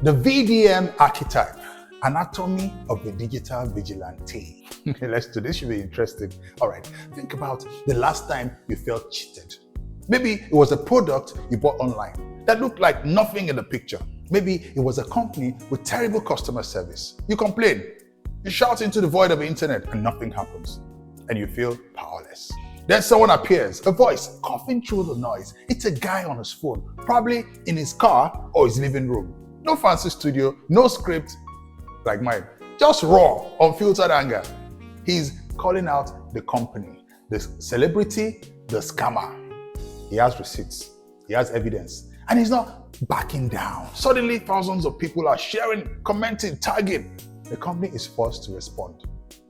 The VDM archetype, anatomy of the digital vigilante. Let's do this, should be interesting. All right, think about the last time you felt cheated. Maybe it was a product you bought online that looked like nothing in the picture. Maybe it was a company with terrible customer service. You complain, you shout into the void of the internet and nothing happens, and you feel powerless. Then someone appears, a voice coughing through the noise. It's a guy on his phone, probably in his car or his living room. No fancy studio, no script like mine, just raw, unfiltered anger. He's calling out the company, the celebrity, the scammer. He has receipts, he has evidence, and he's not backing down. Suddenly, thousands of people are sharing, commenting, tagging. The company is forced to respond.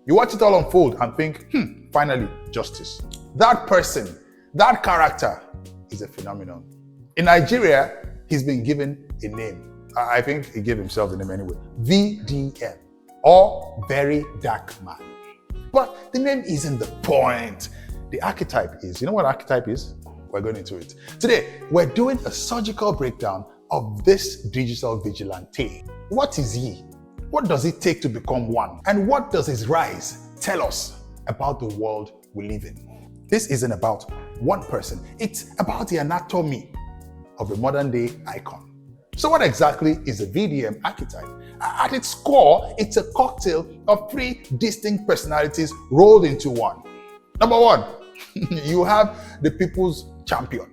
You watch it all unfold and think, finally, justice. That person, that character is a phenomenon. In Nigeria, he's been given a name. I think he gave himself the name anyway. VDM, or VeryDarkMan. But the name isn't the point. The archetype is. You know what archetype is? We're going into it. Today, we're doing a surgical breakdown of this digital vigilante. What is he? What does it take to become one? And what does his rise tell us about the world we live in? This isn't about one person. It's about the anatomy of a modern day icon. So what exactly is a VDM archetype? At its core, it's a cocktail of three distinct personalities rolled into one. Number one, you have the people's champion.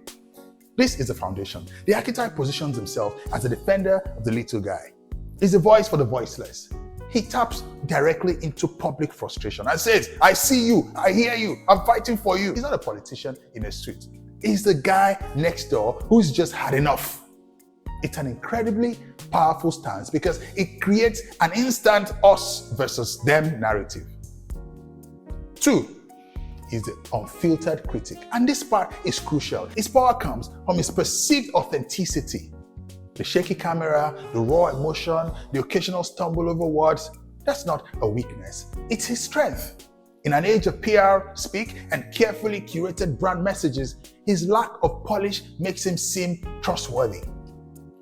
This is the foundation. The archetype positions himself as a defender of the little guy. He's a voice for the voiceless. He taps directly into public frustration and says, I see you, I hear you, I'm fighting for you. He's not a politician in a street. He's the guy next door who's just had enough. It's an incredibly powerful stance because it creates an instant us versus them narrative. Two, is the unfiltered critic. And this part is crucial. His power comes from his perceived authenticity. The shaky camera, the raw emotion, the occasional stumble over words, that's not a weakness. It's his strength. In an age of PR, speak, and carefully curated brand messages, his lack of polish makes him seem trustworthy.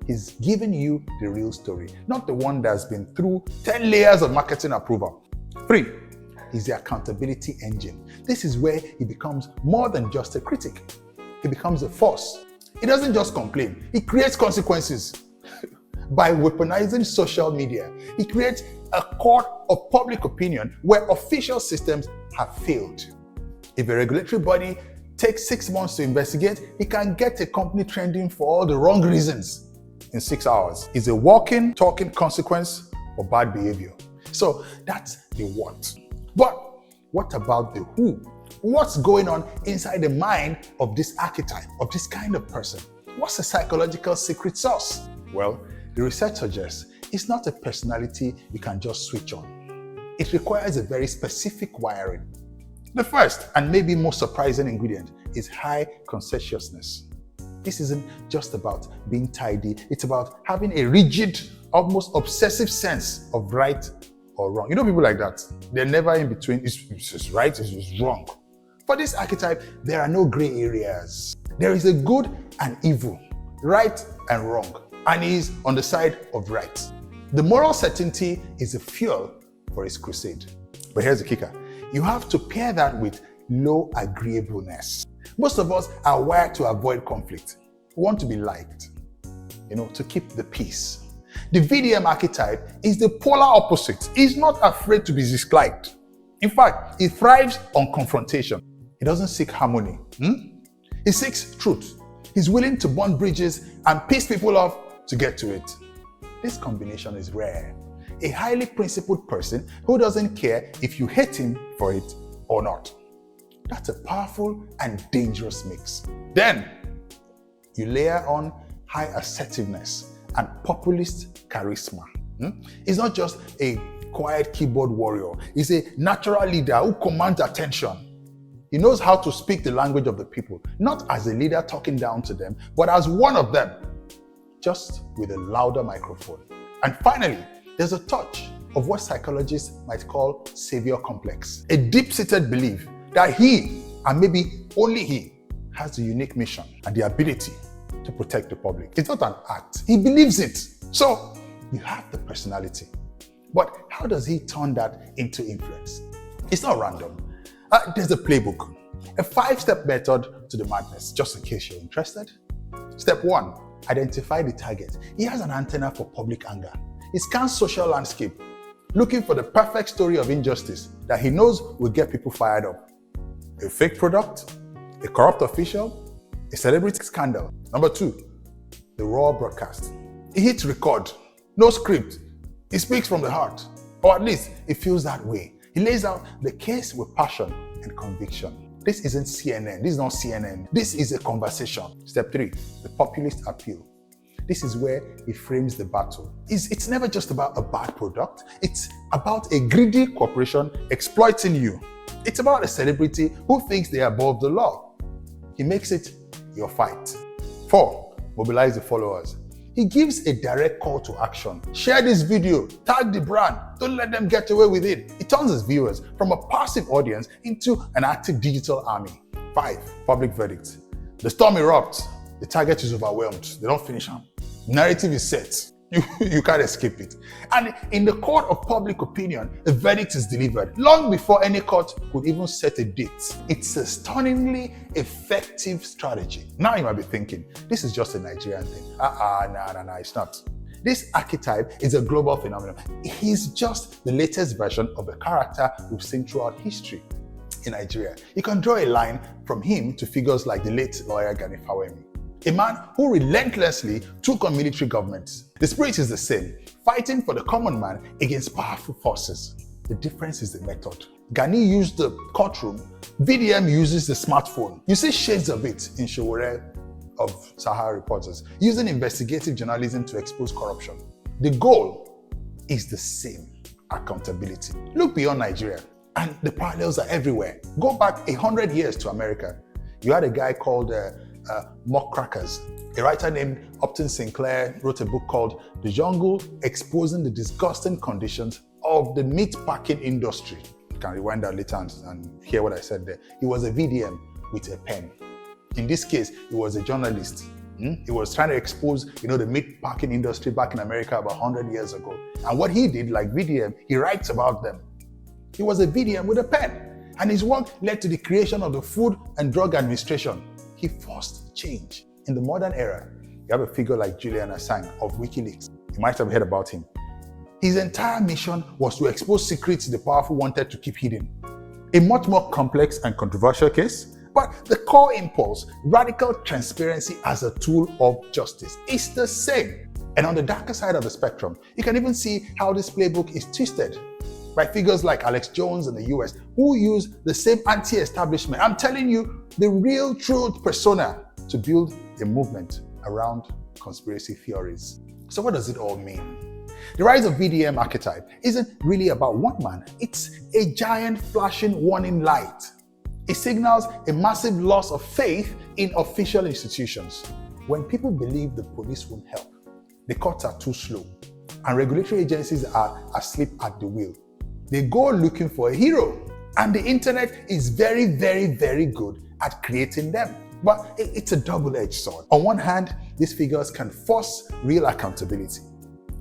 He's giving you the real story, not the one that's been through 10 layers of marketing approval. Three, is the accountability engine. This is where he becomes more than just a critic. He becomes a force. He doesn't just complain, he creates consequences. By weaponizing social media, he creates a court of public opinion where official systems have failed. If a regulatory body takes 6 months to investigate, he can get a company trending for all the wrong reasons in 6 hours. It's a walking, talking consequence for bad behavior. So that's the what. But what about the who? What's going on inside the mind of this archetype, of this kind of person? What's the psychological secret sauce? Well, the research suggests it's not a personality you can just switch on. It requires a very specific wiring. The first and maybe most surprising ingredient is high conscientiousness. This isn't just about being tidy, it's about having a rigid, almost obsessive sense of right or wrong. You know people like that? They're never in between, it's right, it's wrong. For this archetype, there are no gray areas. There is a good and evil, right and wrong, and he's on the side of right. The moral certainty is the fuel for his crusade. But here's the kicker. You have to pair that with low agreeableness. Most of us are wired to avoid conflict. We want to be liked, to keep the peace. The VDM archetype is the polar opposite. He's not afraid to be disliked. In fact, he thrives on confrontation. He doesn't seek harmony. He seeks truth. He's willing to burn bridges and piss people off to get to it. This combination is rare. A highly principled person who doesn't care if you hate him for it or not. That's a powerful and dangerous mix. Then, you layer on high assertiveness and populist charisma. He's not just a quiet keyboard warrior. He's a natural leader who commands attention. He knows how to speak the language of the people, not as a leader talking down to them, but as one of them, just with a louder microphone. And finally, there's a touch of what psychologists might call savior complex, a deep-seated belief that he, and maybe only he, has the unique mission and the ability to protect the public. It's not an act. He believes it. So You have the personality. But how does he turn that into influence? It's not random. There's a playbook, a 5-step method to the madness, just in case you're interested. Step 1, identify the target. He has an antenna for public anger. He scans social landscape, looking for the perfect story of injustice that he knows will get people fired up. A fake product, a corrupt official, a celebrity scandal. Number 2, the raw broadcast. He hits record, no script. He speaks from the heart, or at least it feels that way. He lays out the case with passion and conviction. This isn't CNN. This is not CNN. This is a conversation. Step 3, the populist appeal. This is where he frames the battle. It's never just about a bad product. It's about a greedy corporation exploiting you. It's about a celebrity who thinks they are above the law. He makes it your fight. 4, mobilize the followers. He gives a direct call to action. Share this video, tag the brand, don't let them get away with it. He turns his viewers from a passive audience into an active digital army. 5, public verdict. The storm erupts, the target is overwhelmed, they don't finish him. Narrative is set, you can't escape it. And in the court of public opinion, the verdict is delivered long before any court could even set a date. It's a stunningly effective strategy. Now you might be thinking, this is just a Nigerian thing. No, it's not. This archetype is a global phenomenon. He's just the latest version of a character we've seen throughout history in Nigeria. You can draw a line from him to figures like the late lawyer Gani Fawemi, a man who relentlessly took on military governments. The spirit is the same, fighting for the common man against powerful forces. The difference is the method. Gani used the courtroom, VDM uses the smartphone. You see shades of it in Showore of Sahara Reporters, using investigative journalism to expose corruption. The goal is the same, accountability. Look beyond Nigeria, and the parallels are everywhere. Go back 100 years to America. You had a guy called Mock Crackers. A writer named Upton Sinclair wrote a book called The Jungle, exposing the disgusting conditions of the meat packing industry. You can rewind that later and hear what I said there. He was a VDM with a pen. In this case, he was a journalist. He was trying to expose, the meat packing industry back in America about 100 years ago. And what he did, like VDM, he writes about them. He was a VDM with a pen. And his work led to the creation of the Food and Drug Administration. He forced change. In the modern era, you have a figure like Julian Assange of WikiLeaks. You might have heard about him. His entire mission was to expose secrets the powerful wanted to keep hidden. A much more complex and controversial case, but the core impulse, radical transparency as a tool of justice, is the same. And on the darker side of the spectrum, you can even see how this playbook is twisted by figures like Alex Jones in the US, who use the same anti-establishment, I'm telling you, the real truth persona to build a movement around conspiracy theories. So what does it all mean? The rise of VDM archetype isn't really about one man. It's a giant flashing warning light. It signals a massive loss of faith in official institutions. When people believe the police won't help, the courts are too slow, and regulatory agencies are asleep at the wheel, they go looking for a hero. And the internet is very, very, very good at creating them. But it's a double-edged sword. On one hand, these figures can force real accountability.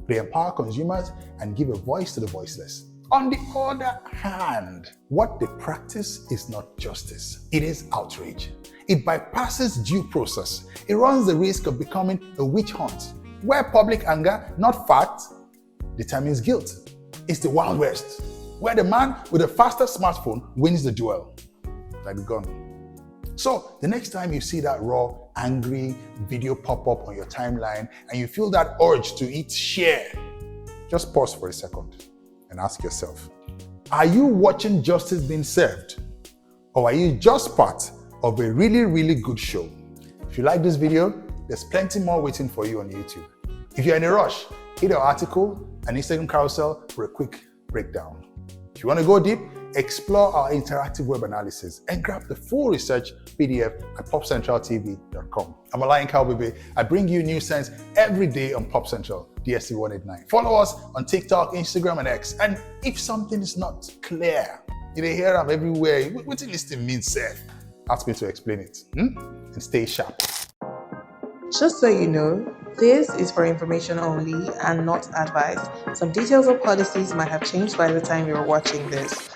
They empower consumers and give a voice to the voiceless. On the other hand, what they practice is not justice. It is outrage. It bypasses due process. It runs the risk of becoming a witch hunt, where public anger, not fact, determines guilt. It's the Wild West, where the man with the fastest smartphone wins the duel, like the gun. So the next time you see that raw, angry video pop up on your timeline and you feel that urge to hit share, just pause for a second and ask yourself, are you watching justice being served? Or are you just part of a really, really good show? If you like this video, there's plenty more waiting for you on YouTube. If you're in a rush, hit our article and Instagram carousel for a quick breakdown. If you want to go deep, explore our interactive web analysis and grab the full research PDF at PopCentralTV.com. I'm Alain Kalbebe. I bring you Newsense every day on Pop Central, DSC 189. Follow us on TikTok, Instagram, and X. And if something is not clear, you hear them everywhere. What this thing means, sir? Ask me to explain it. And stay sharp. Just so you know, This is for information only and not advice. Some details or policies might have changed by the time you're watching this.